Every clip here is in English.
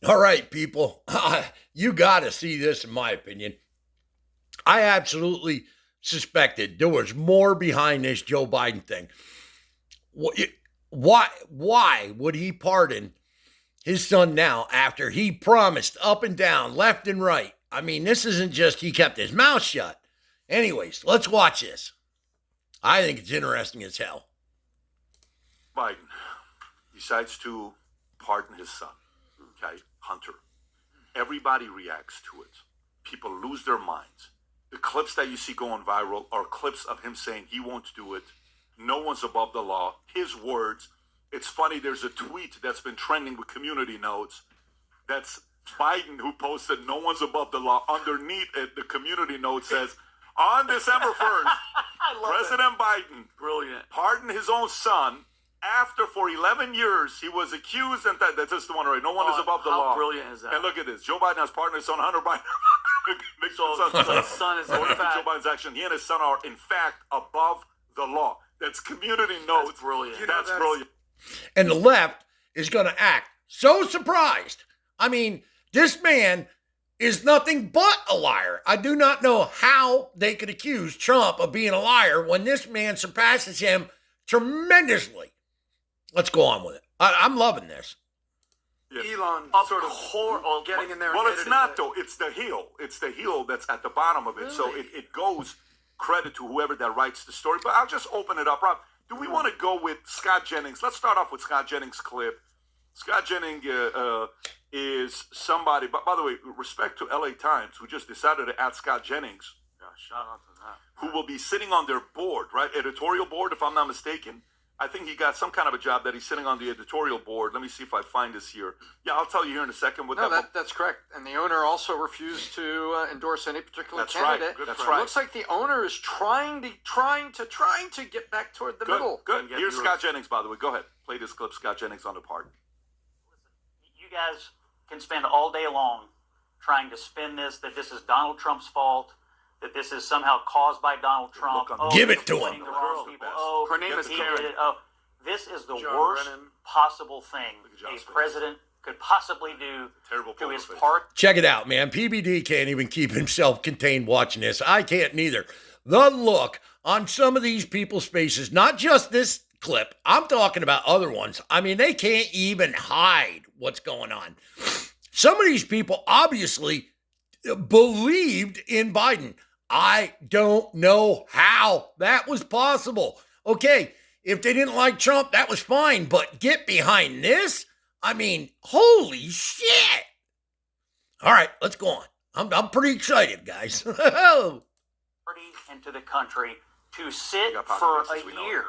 All right, people, you got to see this, in my opinion. I absolutely suspected there was more behind this Joe Biden thing. Why would he pardon his son now after he promised up and down, left and right? I mean, this isn't just he kept his mouth shut. Anyways, let's watch this. I think it's interesting as hell. Biden decides to pardon his son, okay, Hunter. Everybody reacts to it. People lose their minds. The clips that you see going viral are clips of him saying he won't do it. No one's above the law. His words. It's funny, there's a tweet that's been trending with community notes. That's Biden who posted no one's above the law. Underneath it, the community note says, on December 1st, President Biden pardoned his own son after for 11 years he was accused, and that's just the one, right? No one is above the law. How brilliant is that? And look at this. Joe Biden has pardoned his son, Hunter Biden. His son is in fact, Joe Biden's action. He and his son are, in fact, above the law. That's community notes. That's brilliant. That's brilliant. And the left is going to act so surprised. I mean, this man is nothing but a liar. I do not know how they could accuse Trump of being a liar when this man surpasses him tremendously. Let's go on with it. I'm loving this. Yeah. Elon sort of getting in there. Well, it's not, though. It's the heel. It's the heel that's at the bottom of it. Really? So it goes credit to whoever that writes the story. But I'll just open it up. Rob, do we want to go with Scott Jennings? Let's start off with Scott Jennings' clip. Scott Jennings is somebody, but by the way, respect to LA Times, who just decided to add Scott Jennings. Yeah, shout out to that. Who will be sitting on their board, right? Editorial board, if I'm not mistaken. I think he got some kind of a job that he's sitting on the editorial board. Let me see if I find this here. Yeah, I'll tell you here in a second. That's correct. And the owner also refused to endorse any particular candidate. Right. That's right. Looks like the owner is trying to get back toward the middle. Good. Here's Scott Jennings, by the way. Go ahead. Play this clip. Scott Jennings on the pardon. Listen, you guys can spend all day long trying to spin this, that this is Donald Trump's fault, that this is somehow caused by Donald Trump. Give it to him. Her name is Karen. This is the worst possible thing a president could possibly do to his party. Check it out, man. PBD can't even keep himself contained watching this. I can't neither. The look on some of these people's faces, not just this clip, I'm talking about other ones. I mean, they can't even hide what's going on. Some of these people obviously believed in Biden. I don't know how that was possible. Okay, if they didn't like Trump, that was fine, but get behind this? I mean, holy shit. All right, let's go on. I'm pretty excited, guys. Into the country to sit for a year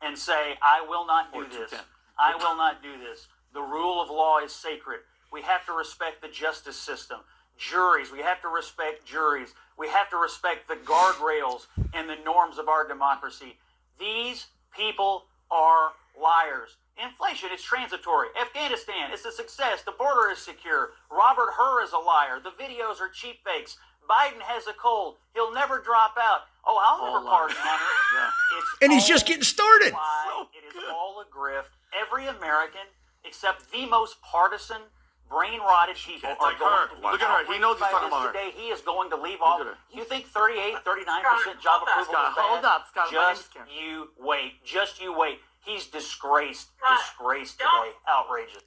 and say, I will not do this. I will not do this. The rule of law is sacred. We have to respect the justice system. Juries, we have to respect juries. We have to respect the guardrails and the norms of our democracy. These people are liars. Inflation is transitory. Afghanistan is a success. The border is secure. Robert Hur is a liar. The videos are cheap fakes. Biden has a cold. He'll never drop out. Oh, I'll never pardon Hunter. And he's just getting started. It is all a grift. Every American, except the most partisan, brain-rotted people are going to be Look at her. He knows he's talking about her. Today. He is going to leave off. You think 38, 39% job approval is bad? Hold up, Scott. Just you wait. Just you wait. He's disgraced. Disgraced today. Outrageous.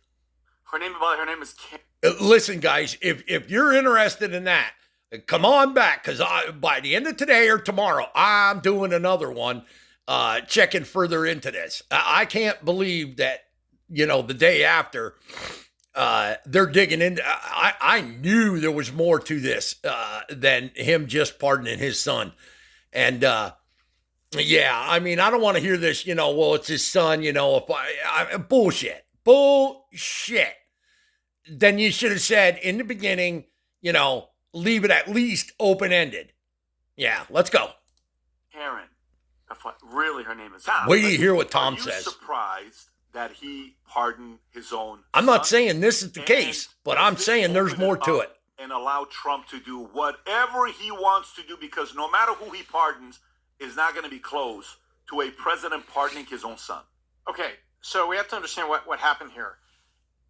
Her name is Kim. Listen, guys, if you're interested in that, come on back, because by the end of today or tomorrow, I'm doing another one, checking further into this. I can't believe that, the day after, they're digging into. I knew there was more to this than him just pardoning his son. And yeah, I mean, I don't want to hear this, well, it's his son, bullshit. Then you should have said in the beginning, leave it at least open-ended. Yeah, let's go. Karen. Really, her name is. Wait till you hear what Tom says. Are you surprised that he pardoned his own I'm not saying this is the case, but I'm saying there's more to it. And allow Trump to do whatever he wants to do, because no matter who he pardons is not going to be close to a president pardoning his own son. Okay, so we have to understand what happened here.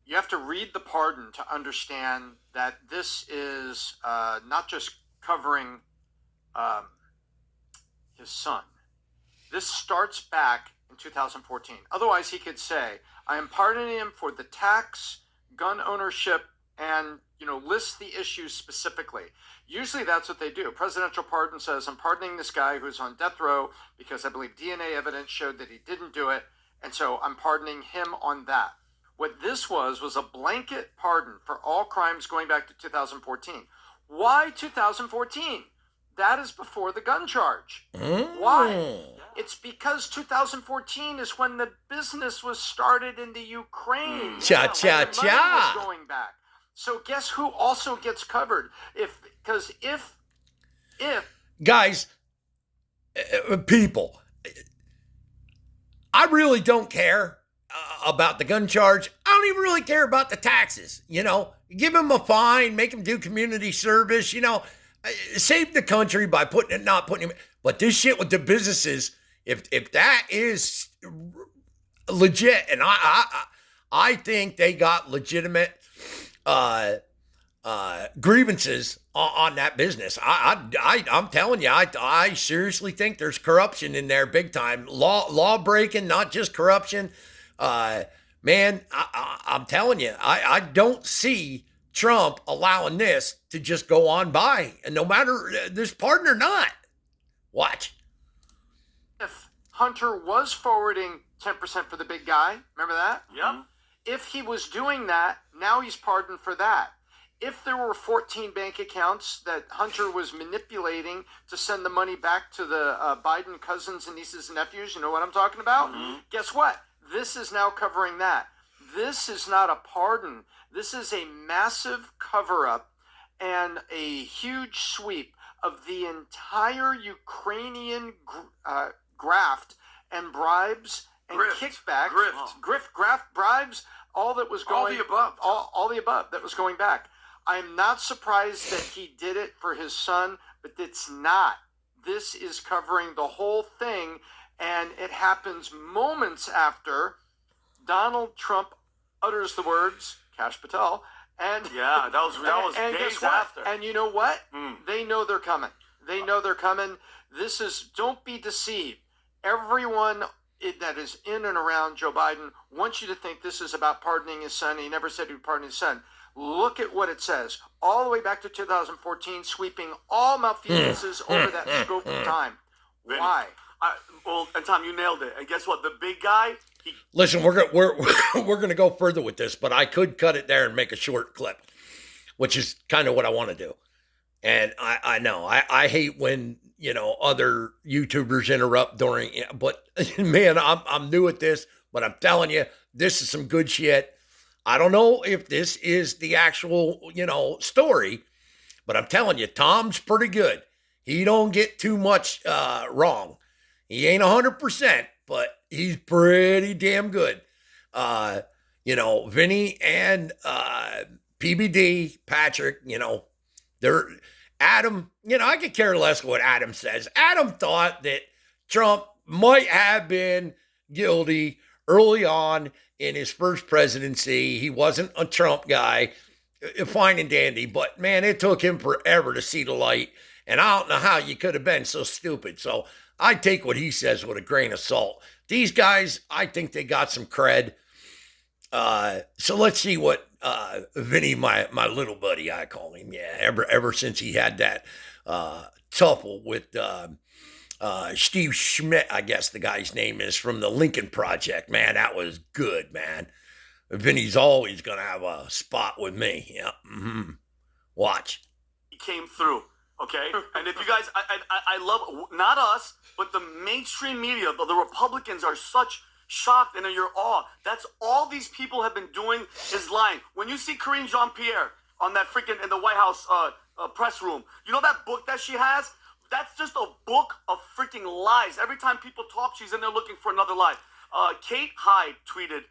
you have to read the pardon to understand that this is not just covering his son. This starts back in 2014. Otherwise, he could say, I am pardoning him for the tax, gun ownership, and list the issues specifically. Usually that's what they do. Presidential pardon says, I'm pardoning this guy who's on death row because I believe DNA evidence showed that he didn't do it, and so I'm pardoning him on that. What this was a blanket pardon for all crimes going back to 2014. Why 2014? That is before the gun charge. Why? It's because 2014 is when the business was started in the Ukraine. Cha. Was going back. So guess who also gets covered? If guys, people, I really don't care about the gun charge. I don't even really care about the taxes. Give him a fine, make him do community service. Save the country by not putting him. But this shit with the businesses, if that is legit, and I think they got legitimate grievances on that business. I'm telling you, I seriously think there's corruption in there, big time. Law breaking, not just corruption. Man, I'm telling you, I don't see Trump allowing this to just go on by, and no matter this pardon or not. Watch. If Hunter was forwarding 10% for the big guy, remember that? Yep. If he was doing that, now he's pardoned for that. If there were 14 bank accounts that Hunter was manipulating to send the money back to the Biden cousins and nieces and nephews, you know what I'm talking about? Mm-hmm. Guess what? This is now covering that. This is not a pardon. This is a massive cover-up and a huge sweep of the entire Ukrainian graft and bribes and kickbacks. Graft, bribes, all that was going... All the above. All the above that was going back. I'm not surprised that he did it for his son, but it's not. This is covering the whole thing, and it happens moments after Donald Trump utters the words, Kash Patel, and that was and days guess what? after. And you know what? They know they're coming. They know they're coming. This is, don't be deceived. Everyone that is in and around Joe Biden wants you to think this is about pardoning his son. He never said he would pardon his son. Look at what it says. All the way back to 2014, sweeping all malfeasances over that scope of time. Why? And Tom, you nailed it. And guess what? The big guy. Listen, we're gonna go further with this, but I could cut it there and make a short clip, which is kind of what I want to do. And I know I hate when other YouTubers interrupt during, but man, I'm new at this, but I'm telling you, this is some good shit. I don't know if this is the actual story, but I'm telling you, Tom's pretty good. He don't get too much wrong. He ain't 100%, but he's pretty damn good. Vinny and PBD, Patrick, they're Adam, I could care less what Adam says. Adam thought that Trump might have been guilty early on in his first presidency. He wasn't a Trump guy, fine and dandy, but man, it took him forever to see the light. And I don't know how you could have been so stupid. So I take what he says with a grain of salt. These guys, I think they got some cred. So let's see what Vinny, my little buddy, I call him. Yeah, ever since he had that tuffle with Steve Schmidt, I guess the guy's name is, from the Lincoln Project. Man, that was good, man. Vinny's always going to have a spot with me. Yeah. Mm-hmm. Watch. He came through. Okay, and if you guys, I love, not us, but the mainstream media, the Republicans are such shocked and in your awe. That's all these people have been doing is lying. When you see Karine Jean-Pierre on that freaking, in the White House press room, you know that book that she has? That's just a book of freaking lies. Every time people talk, she's in there looking for another lie. Kate Hyde tweeted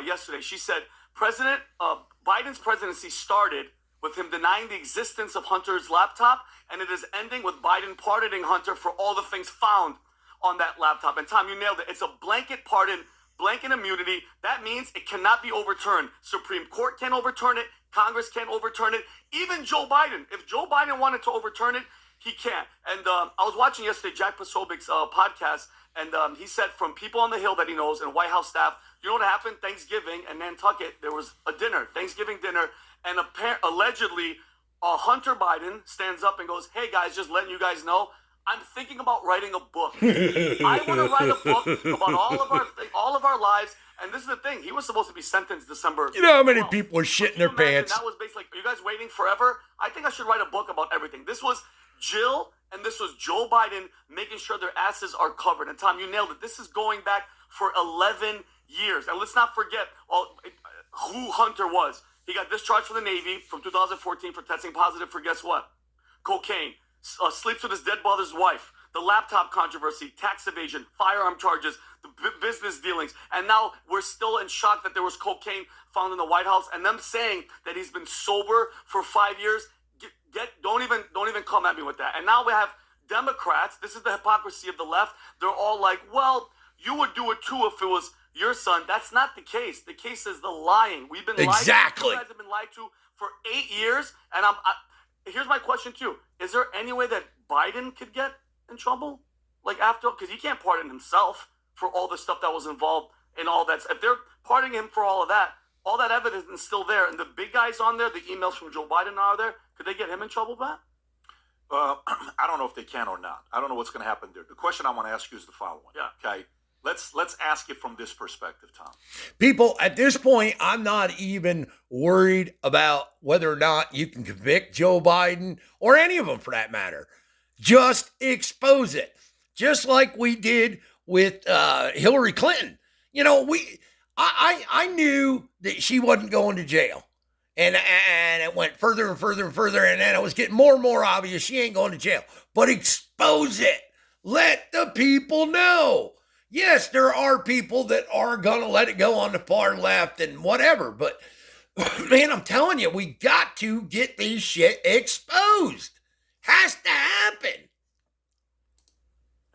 yesterday, she said, Biden's presidency started with him denying the existence of Hunter's laptop, and it is ending with Biden pardoning Hunter for all the things found on that laptop. And Tom, you nailed it. It's a blanket pardon, blanket immunity. That means it cannot be overturned. Supreme Court can't overturn it. Congress can't overturn it. Even Joe Biden. If Joe Biden wanted to overturn it, he can't. And I was watching yesterday Jack Posobiec's podcast, and he said from people on the Hill that he knows and White House staff, you know what happened? Thanksgiving in Nantucket, there was a dinner, Thanksgiving dinner, and allegedly Hunter Biden stands up and goes, hey guys, just letting you guys know, I'm thinking about writing a book. I want to write a book about all of our lives. And this is the thing. He was supposed to be sentenced December 12th. You know how many people are shitting their pants? That was basically, are you guys waiting forever? I think I should write a book about everything. This was Jill and this was Joe Biden making sure their asses are covered. And Tom, you nailed it. This is going back for 11 years. And let's not forget who Hunter was. He got discharged from the Navy from 2014 for testing positive for guess what? Cocaine. Sleeps with his dead brother's wife, the laptop controversy, tax evasion, firearm charges, the business dealings, and now we're still in shock that there was cocaine found in the White House, and them saying that he's been sober for 5 years. Don't even come at me with that. And now we have Democrats. This is the hypocrisy of the left. They're all like, well, you would do it too if it was your son. That's not the case. The case is the lying. We've been lied to. You guys have been lied to for 8 years, and here's my question to you. Is there any way that Biden could get in trouble? Like after, because he can't pardon himself for all the stuff that was involved in all that. If they're pardoning him for all that evidence is still there, and the big guys on there, the emails from Joe Biden are there, could they get him in trouble, Pat? I don't know if they can or not. I don't know what's going to happen there. The question I want to ask you is the following. Yeah. Okay. Let's ask it from this perspective, Tom. People, at this point, I'm not even worried about whether or not you can convict Joe Biden or any of them for that matter. Just expose it. Just like we did with Hillary Clinton. You know, I knew that she wasn't going to jail. And it went further and further and further, and then it was getting more and more obvious she ain't going to jail. But expose it. Let the people know. Yes, there are people that are going to let it go on the far left and whatever, but man, I'm telling you, we got to get these shit exposed. Has to happen.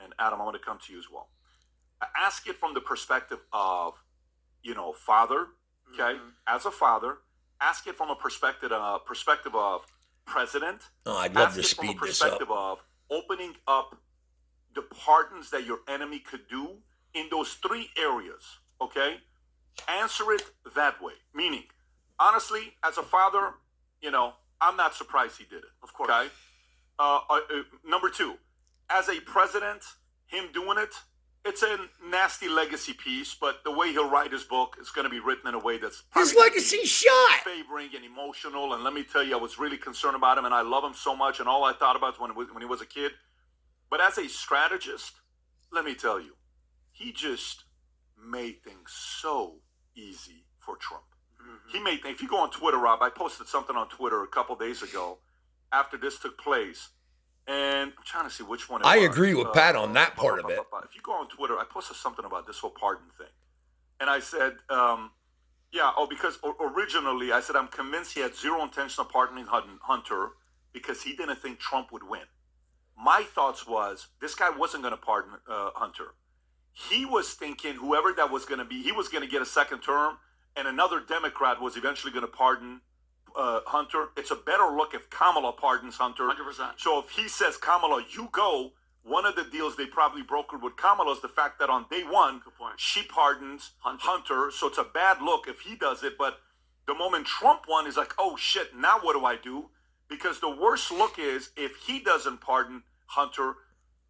And Adam, I want to come to you as well. Ask it from the perspective of, father, okay? Mm-hmm. As a father, ask it from a perspective of president. Oh, I'd love to speed this up. Ask it from a perspective of opening up the pardons that your enemy could do in those 3 areas, okay? Answer it that way. Meaning, honestly, as a father, I'm not surprised he did it. Of course. Okay? Number 2, as a president, him doing it, it's a nasty legacy piece, but the way he'll write his book is going to be written in a way that's his legacy shot, favoring and emotional. And let me tell you, I was really concerned about him, and I love him so much. And all I thought about when he was a kid. But as a strategist, let me tell you, he just made things so easy for Trump. Mm-hmm. He made things. If you go on Twitter, Rob, I posted something on Twitter a couple days ago after this took place. And I'm trying to see which one it was. I agree with Pat on that part of it. If you go on Twitter, I posted something about this whole pardon thing. And I said, because originally I said, I'm convinced he had zero intention of pardoning Hunter because he didn't think Trump would win. My thoughts was, this guy wasn't going to pardon Hunter. He was thinking whoever that was going to be, he was going to get a second term, and another Democrat was eventually going to pardon Hunter. It's a better look if Kamala pardons Hunter. 100%. So if he says, Kamala, you go, one of the deals they probably brokered with Kamala is the fact that on day one, she pardons Hunter. So it's a bad look if he does it. But the moment Trump won, is like, oh shit, now what do I do? Because the worst look is if he doesn't pardon Hunter,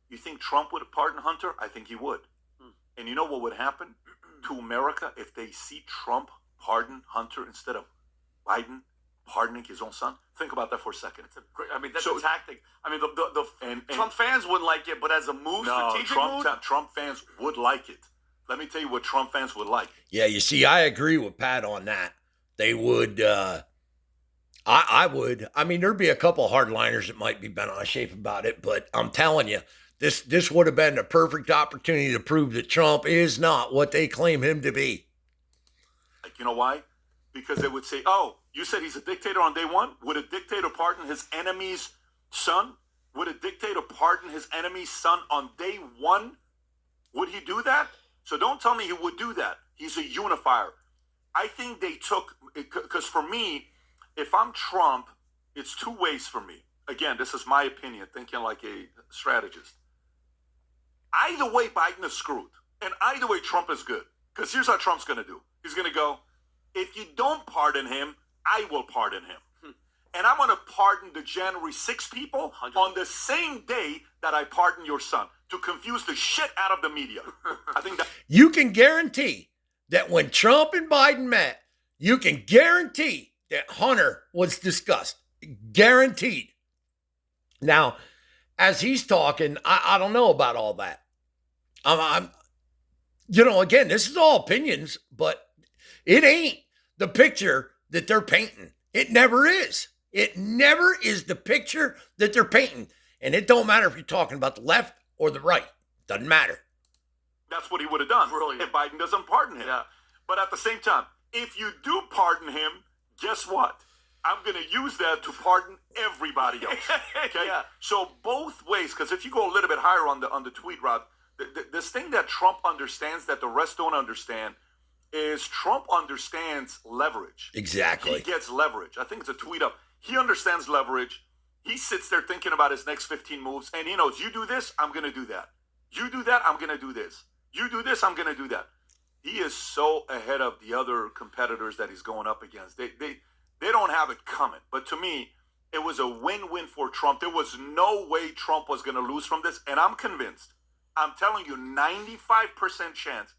you think Trump would pardon Hunter? I think he would. And you know what would happen to America if they see Trump pardon Hunter instead of Biden pardoning his own son? Think about that for a second. That's a tactic. I mean, the Trump fans wouldn't like it, but as a move, strategic move? Trump fans would like it. Let me tell you what Trump fans would like. Yeah, you see, I agree with Pat on that. They would, I would. I mean, there'd be a couple of hardliners that might be bent out of shape about it, but I'm telling you, this would have been the perfect opportunity to prove that Trump is not what they claim him to be. Like, you know why? Because they would say, oh, you said he's a dictator on day one? Would a dictator pardon his enemy's son? Would a dictator pardon his enemy's son on day one? Would he do that? So don't tell me he would do that. He's a unifier. I think they took, because for me, if I'm Trump, it's two ways for me. Again, this is my opinion, thinking like a strategist. Either way, Biden is screwed. And either way, Trump is good. Because here's how Trump's going to do. He's going to go, if you don't pardon him, I will pardon him. And I'm going to pardon the January 6 people on the same day that I pardon your son, to confuse the shit out of the media. I think that You can guarantee that when Trump and Biden met, you can guarantee that Hunter was discussed. Guaranteed. Now, as he's talking, I don't know about all that. I'm again, this is all opinions, but it ain't the picture that they're painting. It never is. It never is the picture that they're painting. And it don't matter if you're talking about the left or the right. Doesn't matter. that's what he would have done if Biden doesn't pardon him. Yeah. But at the same time, if you do pardon him, guess what? I'm going to use that to pardon everybody else. Okay? Yeah. So both ways, because if you go a little bit higher on the tweet, Rod, this thing that Trump understands that the rest don't understand is Trump understands leverage. Exactly. He gets leverage. I think it's a tweet up. He understands leverage. He sits there thinking about his next 15 moves, and he knows, you do this, I'm going to do that. You do that, I'm going to do this. You do this, I'm going to do that. He is so ahead of the other competitors that he's going up against. They don't have it coming. But to me, it was a win-win for Trump. There was no way Trump was going to lose from this, and I'm convinced. I'm telling you, 95% chance,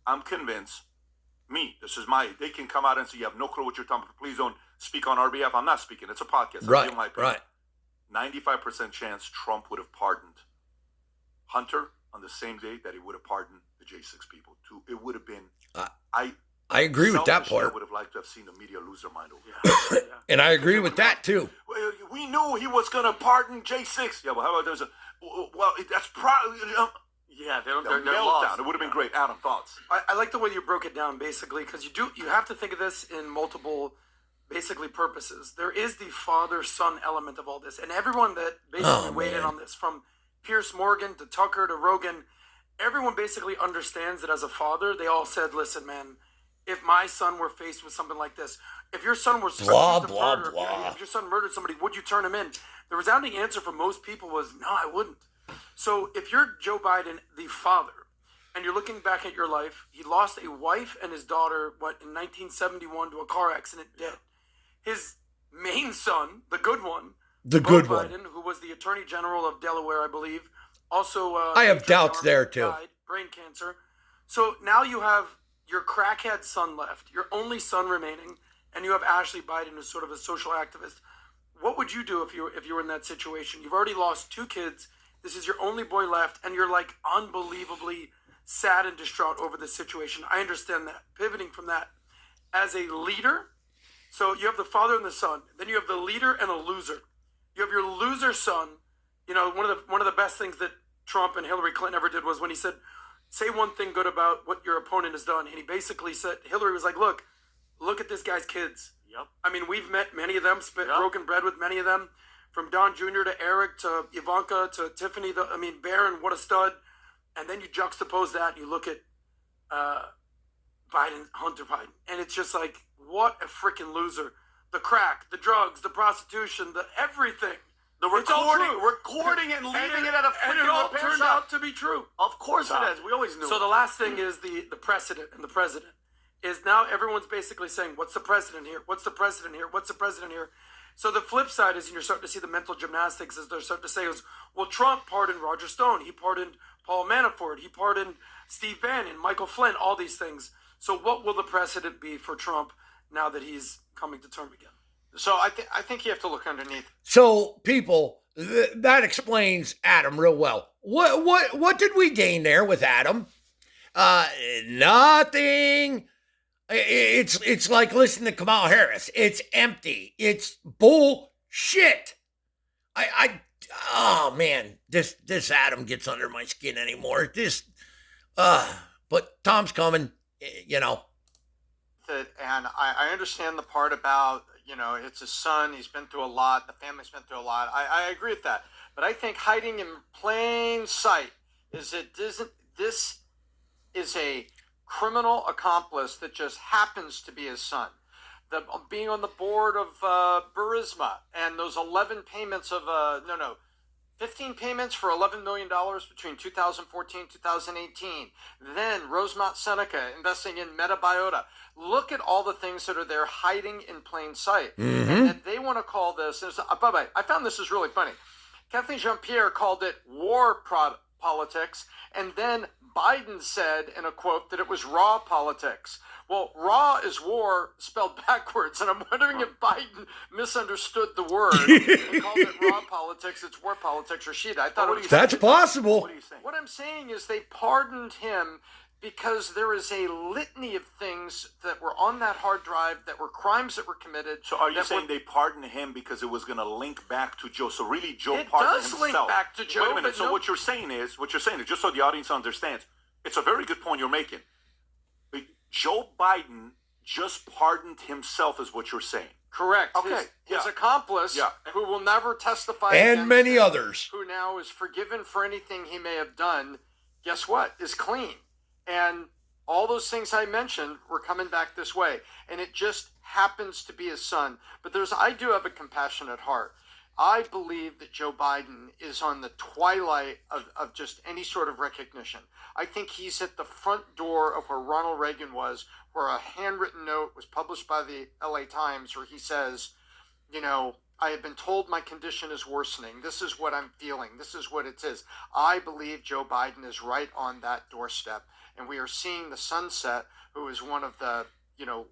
I'm convinced. They can come out and say, you have no clue what you're talking about. Please don't speak on our behalf. I'm not speaking. It's a podcast. Right, my opinion. right. 95% chance Trump would have pardoned Hunter on the same day that he would have pardoned the J6 people. It would have been, I agree with that part. I would have liked to have seen the media lose their mind over that. And I agree with that too. We knew he was going to pardon J6. Yeah, well, how about that's probably... Yeah, they're meltdown. lost. It would have been great. Adam, thoughts? I like the way you broke it down, basically, because you have to think of this in multiple, basically, purposes. There is the father-son element of all this, and everyone that basically weighed in on this, from Pierce Morgan to Tucker to Rogan, everyone basically understands that as a father, they all said, listen, man, if my son were faced with something like this, if your son were Blah, accused of blah, murder, blah. if your son murdered somebody, would you turn him in? The resounding answer for most people was, no, I wouldn't. So if you're Joe Biden, the father, and you're looking back at your life, he lost a wife and his daughter, in 1971 to a car accident, dead. His main son, the good one, Biden, who was the Attorney General of Delaware, I believe, also... I have doubts there, too. Died, brain cancer. So now you have your crackhead son left, your only son remaining, and you have Ashley Biden, who's sort of a social activist. What would you do if you were in that situation? You've already lost 2 kids. This is your only boy left, and you're like unbelievably sad and distraught over this situation. I understand that. Pivoting from that, as a leader, so you have the father and the son. Then you have the leader and a loser. You have your loser son. You know, one of the best things that Trump and Hillary Clinton ever did was when he said, say one thing good about what your opponent has done. And he basically said, Hillary was like, look at this guy's kids. Yep. I mean, we've met many of them, broken bread with many of them. From Don Jr. to Eric to Ivanka to Tiffany, Barron, what a stud. And then you juxtapose that and you look at Hunter Biden. And it's just like, what a freaking loser. The crack, the drugs, the prostitution, the everything. The recording and leaving it at a and it all turned out to be true. Of course it is. We always knew. So the last thing is the precedent and the president. Is now everyone's basically saying, what's the precedent here? What's the precedent here? What's the precedent here? So the flip side is, and you're starting to see the mental gymnastics as they're starting to say, well, Trump pardoned Roger Stone. He pardoned Paul Manafort. He pardoned Steve Bannon, Michael Flynn, all these things. So what will the precedent be for Trump now that he's coming to term again? So I think you have to look underneath. So people, that explains Adam real well. What did we gain there with Adam? Nothing. It's like listening to Kamala Harris. It's empty. It's bullshit. Oh man, this Adam gets under my skin anymore. But Tom's coming, you know. And I understand the part about, it's his son. He's been through a lot. The family's been through a lot. I agree with that. But I think hiding in plain sight this is a criminal accomplice that just happens to be his son. Being on the board of Burisma and those 11 payments of 15 payments for $11 million between 2014 and 2018. Then Rosemont Seneca investing in Metabiota. Look at all the things that are there hiding in plain sight. Mm-hmm. And that they want to call this, by the way, I found this is really funny. Kathleen Jean-Pierre called it war politics, and then Biden said in a quote that it was raw politics. Well, raw is war spelled backwards, and I'm wondering if Biden misunderstood the word and called it raw politics. It's war politics, Rashida. I thought that's possible. What are you saying? What I'm saying is they pardoned him because there is a litany of things that were on that hard drive that were crimes that were committed. So are you saying they pardoned him because it was going to link back to Joe? So really Joe it pardoned does himself. link back to Joe. Wait a minute. So what you're saying is, just so the audience understands, it's a very good point you're making. Joe Biden just pardoned himself is what you're saying. Correct. Okay. His accomplice, who will never testify And against many him, others. who now is forgiven for anything he may have done, guess what? Is clean. And all those things I mentioned were coming back this way. And it just happens to be his son. But I do have a compassionate heart. I believe that Joe Biden is on the twilight of just any sort of recognition. I think he's at the front door of where Ronald Reagan was, where a handwritten note was published by the LA Times where he says, I have been told my condition is worsening. This is what I'm feeling. This is what it is. I believe Joe Biden is right on that doorstep. And we are seeing the sunset, who is one of the,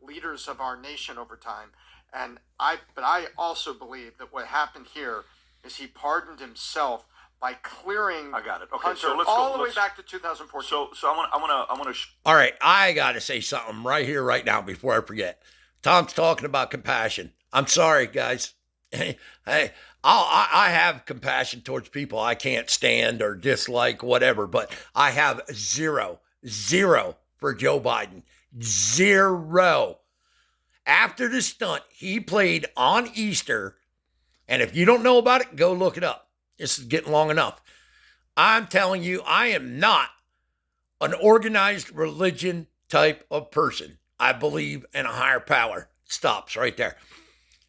leaders of our nation over time. But I also believe that what happened here is he pardoned himself by clearing. I got it. Okay, Hunter so let's all go. the way back to 2014. So I want to. All right, I got to say something right here, right now, before I forget. Tom's talking about compassion. I'm sorry, guys. Hey, I have compassion towards people I can't stand or dislike, whatever, but I have zero for Joe Biden. Zero. After the stunt he played on Easter, and if you don't know about it, go look it up. This is getting long enough. I'm telling you, I am not an organized religion type of person. I believe in a higher power. Stops right there.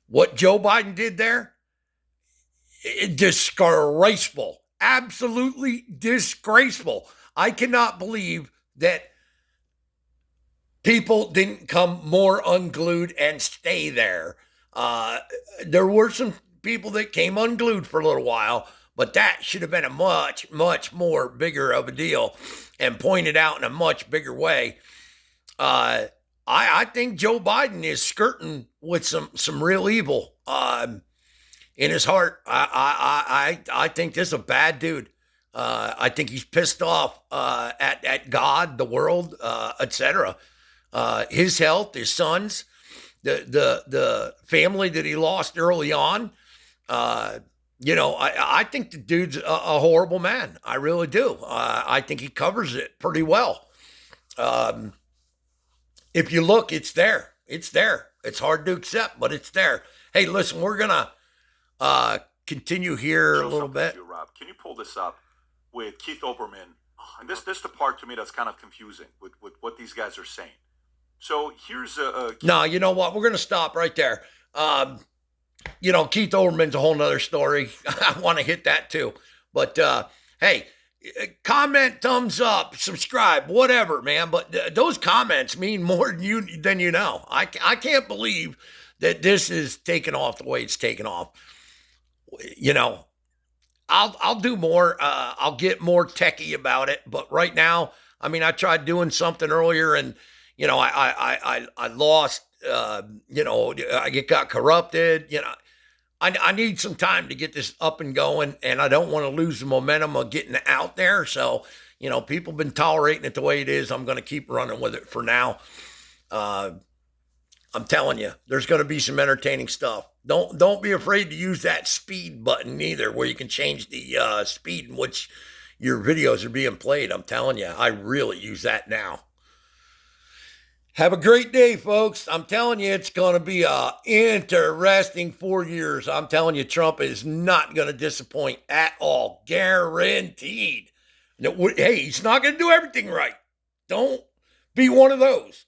What Joe Biden did there, disgraceful. Absolutely disgraceful. I cannot believe that people didn't come more unglued and stay there. There were some people that came unglued for a little while, but that should have been a much, much more bigger of a deal and pointed out in a much bigger way. I think Joe Biden is skirting with some real evil in his heart. I think this is a bad dude. I think he's pissed off at God, the world, etc. His health, his sons, the family that he lost early on. I think the dude's a horrible man. I really do. I think he covers it pretty well. If you look, it's there. It's there. It's hard to accept, but it's there. Hey, listen, we're going to continue here a little bit. Rob, can you pull this up with Keith Olbermann? And this is the part to me that's kind of confusing with what these guys are saying. So here's No, you know what? We're going to stop right there. Keith Olbermann's a whole nother story. I want to hit that too. But, hey, comment, thumbs up, subscribe, whatever, man. But those comments mean more than you know. I can't believe that this is taken off the way it's taken off. I'll do more. I'll get more techie about it. But right now, I tried doing something earlier and, I lost, I got corrupted, I need some time to get this up and going, and I don't want to lose the momentum of getting out there. So, people have been tolerating it the way it is. I'm going to keep running with it for now. I'm telling you, there's going to be some entertaining stuff. Don't be afraid to use that speed button either, where you can change the speed in which your videos are being played. I'm telling you, I really use that now. Have a great day, folks. I'm telling you, it's going to be an interesting 4 years. I'm telling you, Trump is not going to disappoint at all. Guaranteed. Hey, he's not going to do everything right. Don't Be one of those.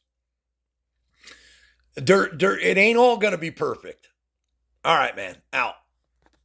It ain't all going to be perfect. All right, man. Out.